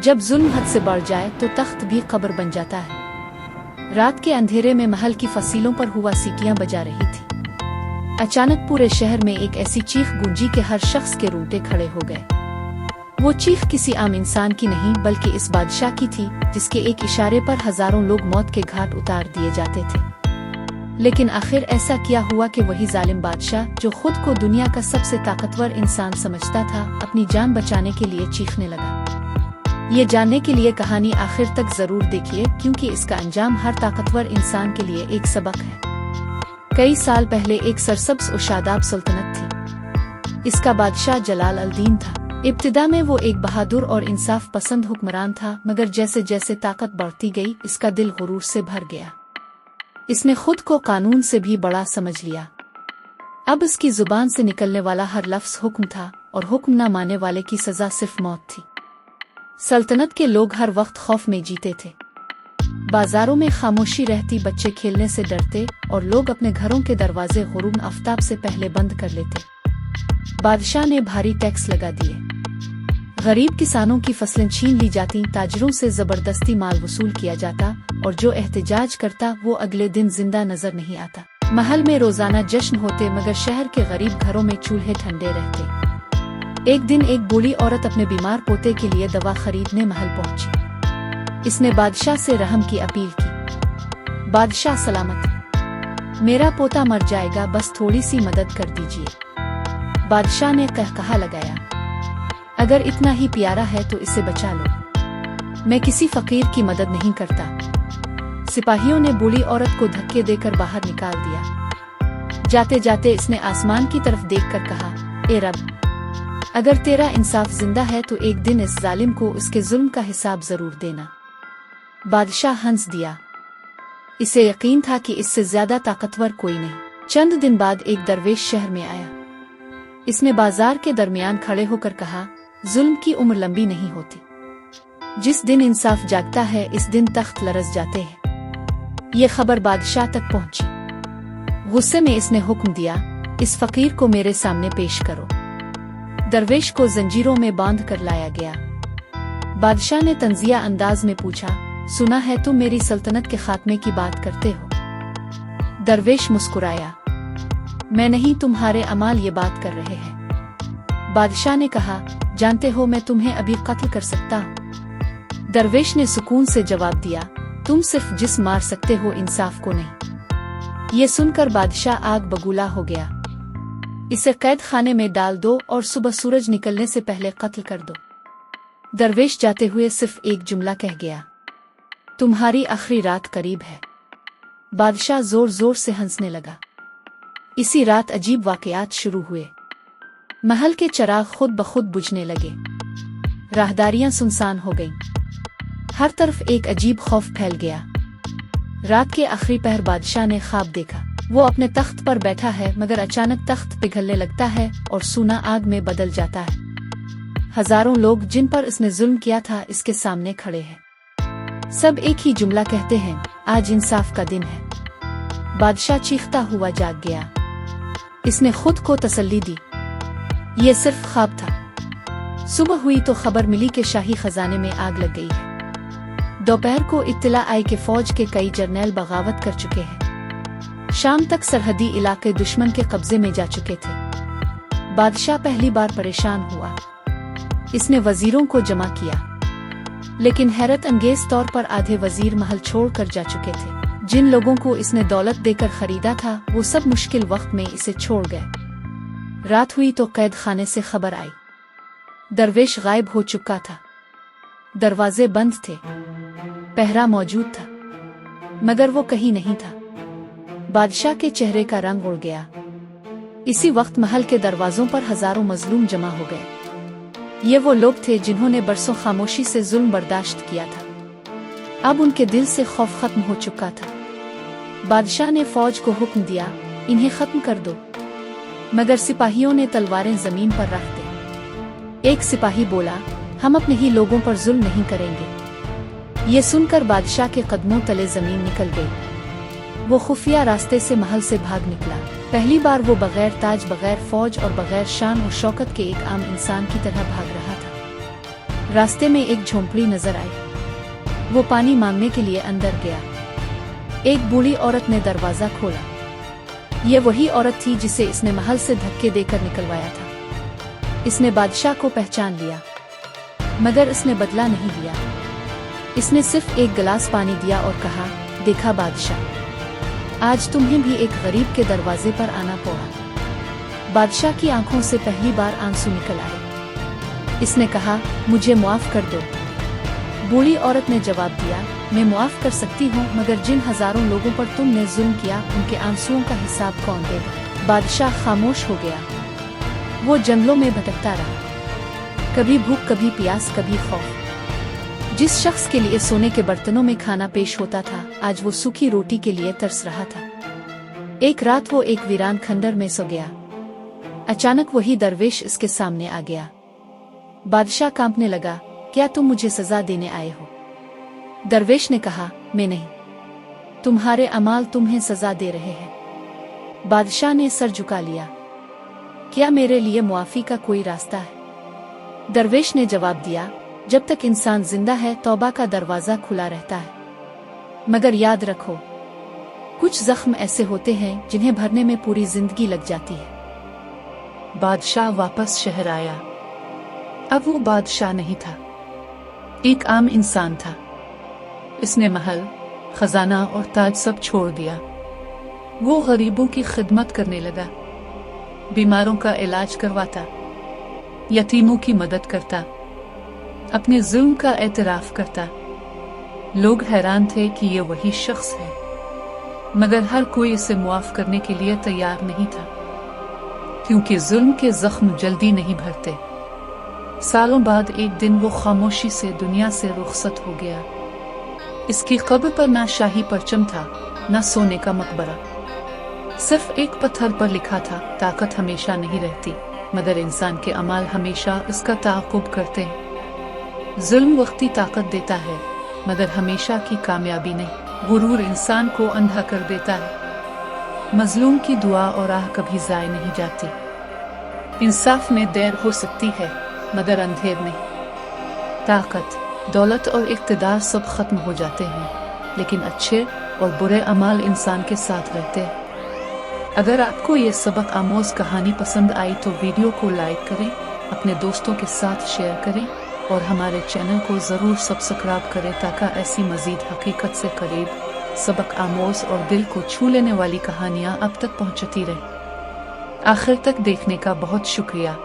जब जुल्म हद से बढ़ जाए तो तख्त भी कब्र बन जाता है। रात के अंधेरे में महल की फसीलों पर हुआ सीटियां बजा रही थी। अचानक पूरे शहर में एक ऐसी चीख गूंजी कि हर शख्स के रोंगटे खड़े हो गए। वो चीख किसी आम इंसान की नहीं बल्कि इस बादशाह की थी, जिसके एक इशारे पर हजारों लोग मौत के घाट उतार दिए जाते थे। लेकिन आखिर ऐसा क्या हुआ कि वही जालिम बादशाह, जो खुद को दुनिया का सबसे ताकतवर इंसान समझता था, अपनी जान बचाने के लिए चीखने लगा। ये जानने के लिए कहानी आखिर तक जरूर देखिए, क्योंकि इसका अंजाम हर ताकतवर इंसान के लिए एक सबक है। कई साल पहले एक सरसब्ज और शादाब सुल्तनत थी। इसका बादशाह जलाल अल-दीन था। इब्तिदा में वो एक बहादुर और इंसाफ पसंद हुक्मरान था, मगर जैसे जैसे ताकत बढ़ती गई, इसका दिल गुरूर से भर गया। इसने खुद को कानून से भी बड़ा समझ लिया। अब इसकी जुबान से निकलने वाला हर लफ्ज हुक्म था, और हुक्म न मानने वाले की सजा सिर्फ मौत थी। सल्तनत के लोग हर वक्त खौफ में जीते थे। बाजारों में खामोशी रहती, बच्चे खेलने से डरते और लोग अपने घरों के दरवाजे गुरूब आफताब से पहले बंद कर लेते। बादशाह ने भारी टैक्स लगा दिए। गरीब किसानों की फसलें छीन ली जाती, ताजरों से जबरदस्ती माल वसूल किया जाता, और जो एहतजाज करता वो अगले दिन जिंदा नजर नहीं आता। महल में रोजाना जश्न होते, मगर शहर के गरीब घरों में चूल्हे ठंडे रहते। एक दिन एक बूढ़ी औरत अपने बीमार पोते के लिए दवा खरीदने महल पहुंची। इसने बादशाह से रहम की अपील की। बादशाह सलामत, मेरा पोता मर जाएगा, बस थोड़ी सी मदद कर दीजिए। बादशाह ने कहकहा लगाया, अगर इतना ही प्यारा है तो इसे बचा लो। मैं किसी फकीर की मदद नहीं करता। सिपाहियों ने बूढ़ी औरत को धक्के देकर बाहर निकाल दिया। जाते जाते इसने आसमान की तरफ देखकर कहा, ए रब, अगर तेरा इंसाफ जिंदा है तो एक दिन इस जालिम को उसके जुल्म का हिसाब जरूर देना। बादशाह हंस दिया। इसे यकीन था कि इससे ज्यादा ताकतवर कोई नहीं। चंद दिन बाद एक दरवेश शहर में आया। इसने बाजार के दरमियान खड़े होकर कहा, जुल्म की उम्र लंबी नहीं होती। जिस दिन इंसाफ जागता है, इस दिन तख्त लरस जाते हैं। ये खबर बादशाह तक पहुंची। गुस्से में इसने हुक्म दिया, इस फकीर को मेरे सामने पेश करो। दरवेश को जंजीरों में बांध कर लाया गया। बादशाह ने तंजिया अंदाज में पूछा, सुना है तुम मेरी सल्तनत के खात्मे की बात करते हो। दरवेश मुस्कुराया, मैं नहीं, तुम्हारे अमाल ये बात कर रहे हैं। बादशाह ने कहा, जानते हो मैं तुम्हें अभी कत्ल कर सकता हूँ। दरवेश ने सुकून से जवाब दिया, तुम सिर्फ जिस्म मार सकते हो, इंसाफ को नहीं। ये सुनकर बादशाह आग बगूला हो गया। इसे कैद खाने में डाल दो और सुबह सूरज निकलने से पहले कत्ल कर दो। दरवेश जाते हुए सिर्फ एक जुमला कह गया, तुम्हारी आखिरी रात करीब है। बादशाह जोर जोर से हंसने लगा। इसी रात अजीब वाकयात शुरू हुए। महल के चिराग खुद ब खुद बुझने लगे। राहदारियां सुनसान हो गईं। हर तरफ एक अजीब खौफ फैल गया। रात के आखिरी पहर बादशाह ने ख्वाब देखा। वो अपने तख्त पर बैठा है, मगर अचानक तख्त पिघलने लगता है और सूना आग में बदल जाता है। हजारों लोग जिन पर इसने जुल्म किया था, इसके सामने खड़े हैं। सब एक ही जुमला कहते हैं, आज इंसाफ का दिन है। बादशाह चीखता हुआ जाग गया। इसने खुद को तसल्ली दी, ये सिर्फ ख्वाब था। सुबह हुई तो खबर मिली कि शाही खजाने में आग लग गई है। दोपहर को इत्तला आई कि फौज के कई जर्नैल बगावत कर चुके हैं। शाम तक सरहदी इलाके दुश्मन के कब्जे में जा चुके थे। बादशाह पहली बार परेशान हुआ। इसने वजीरों को जमा किया, लेकिन हैरत अंगेज तौर पर आधे वजीर महल छोड़कर जा चुके थे। जिन लोगों को इसने दौलत देकर खरीदा था, वो सब मुश्किल वक्त में इसे छोड़ गए। रात हुई तो कैद खाने से खबर आई, दरवेश गायब हो चुका था। दरवाजे बंद थे, पहरा मौजूद था, मगर वो कहीं नहीं था। बादशाह के चेहरे का रंग उड़ गया। इसी वक्त महल के दरवाजों पर हजारों मजलूम जमा हो गए। ये वो लोग थे जिन्होंने बरसों खामोशी से जुल्म बर्दाश्त किया था। अब उनके दिल से खौफ खत्म हो चुका था। बादशाह ने फौज को हुक्म दिया, इन्हें खत्म कर दो, मगर सिपाहियों ने तलवारें जमीन पर रख दी। एक सिपाही बोला, हम अपने ही लोगों पर जुल्म नहीं करेंगे। ये सुनकर बादशाह के कदमों तले जमीन निकल गई। वो खुफिया रास्ते से महल से भाग निकला। पहली बार वो बगैर ताज, बगैर फौज और बगैर शान और शौकत के एक आम इंसान की तरह भाग रहा था। रास्ते में एक झोंपड़ी नजर आई। वो पानी मांगने के लिए अंदर गया। एक बूढ़ी औरत ने दरवाजा खोला। ये वही औरत थी जिसे इसने महल से धक्के देकर निकलवाया था। इसने बादशाह को पहचान लिया, मगर इसने बदला नहीं लिया। इसने सिर्फ एक गिलास पानी दिया और कहा, देखा बादशाह, आज तुम्हें भी एक गरीब के दरवाजे पर आना पड़ा। बादशाह की आंखों से पहली बार आंसू निकल आए। इसने कहा, मुझे माफ कर दो। बूढ़ी औरत ने जवाब दिया, मैं माफ कर सकती हूँ, मगर जिन हजारों लोगों पर तुमने जुल्म किया उनके आंसुओं का हिसाब कौन देगा। बादशाह खामोश हो गया। वो जंगलों में भटकता रहा, कभी भूख, कभी प्यास, कभी खौफ। जिस शख्स के लिए सोने के बर्तनों में खाना पेश होता था, आज वो सूखी रोटी के लिए तरस रहा था। एक रात वो एक वीरान खंडर में सो गया। अचानक वही दरवेश इसके सामने आ गया। बादशाह कांपने लगा, क्या तुम मुझे सजा देने आए हो? दरवेश ने कहा, मैं नहीं, तुम्हारे अमाल तुम्हें सजा दे रहे हैं। बादशाह ने सर झुका लिया। क्या मेरे लिए मुआफी का कोई रास्ता है? दरवेश ने जवाब दिया, जब तक इंसान जिंदा है तौबा का दरवाजा खुला रहता है, मगर याद रखो, कुछ जख्म ऐसे होते हैं जिन्हें भरने में पूरी जिंदगी लग जाती है। बादशाह वापस शहर आया। अब वो बादशाह नहीं था, एक आम इंसान था। इसने महल, खजाना और ताज सब छोड़ दिया। वो गरीबों की खिदमत करने लगा, बीमारों का इलाज करवाता, यतीमों की मदद करता, अपने जुल्म का एतराफ करता। लोग हैरान थे कि ये वही शख्स है, मगर हर कोई इसे मुआफ करने के लिए तैयार नहीं था, क्योंकि जुल्म के जख्म जल्दी नहीं भरते। सालों बाद एक दिन वो खामोशी से दुनिया से रुखसत हो गया। इसकी कब्र पर ना शाही परचम था, ना सोने का मकबरा। सिर्फ एक पत्थर पर लिखा था, ताकत हमेशा नहीं रहती, मगर इंसान के अमाल हमेशा इसका ताक़ुब करते हैं। जुल्म वक्ती ताकत देता है, मगर हमेशा की कामयाबी नहीं। गुरूर इंसान को अंधा कर देता है। मजलूम की दुआ और आह कभी ज़ाय नहीं जाती। इंसाफ में देर हो सकती है, मगर अंधेर नहीं। ताकत, दौलत और इक़्तिदार सब खत्म हो जाते हैं, लेकिन अच्छे और बुरे अमाल इंसान के साथ रहते हैं। अगर आपको ये सबक आमोज़ कहानी पसंद आई तो वीडियो को लाइक करें, अपने दोस्तों के साथ शेयर करें और हमारे चैनल को ज़रूर सब्सक्राइब करें ताकि ऐसी मज़ीद हकीकत से करीब, सबक आमोज़ और दिल को छू लेने वाली कहानियाँ आप तक पहुँचती रहें। आखिर तक देखने का बहुत शुक्रिया।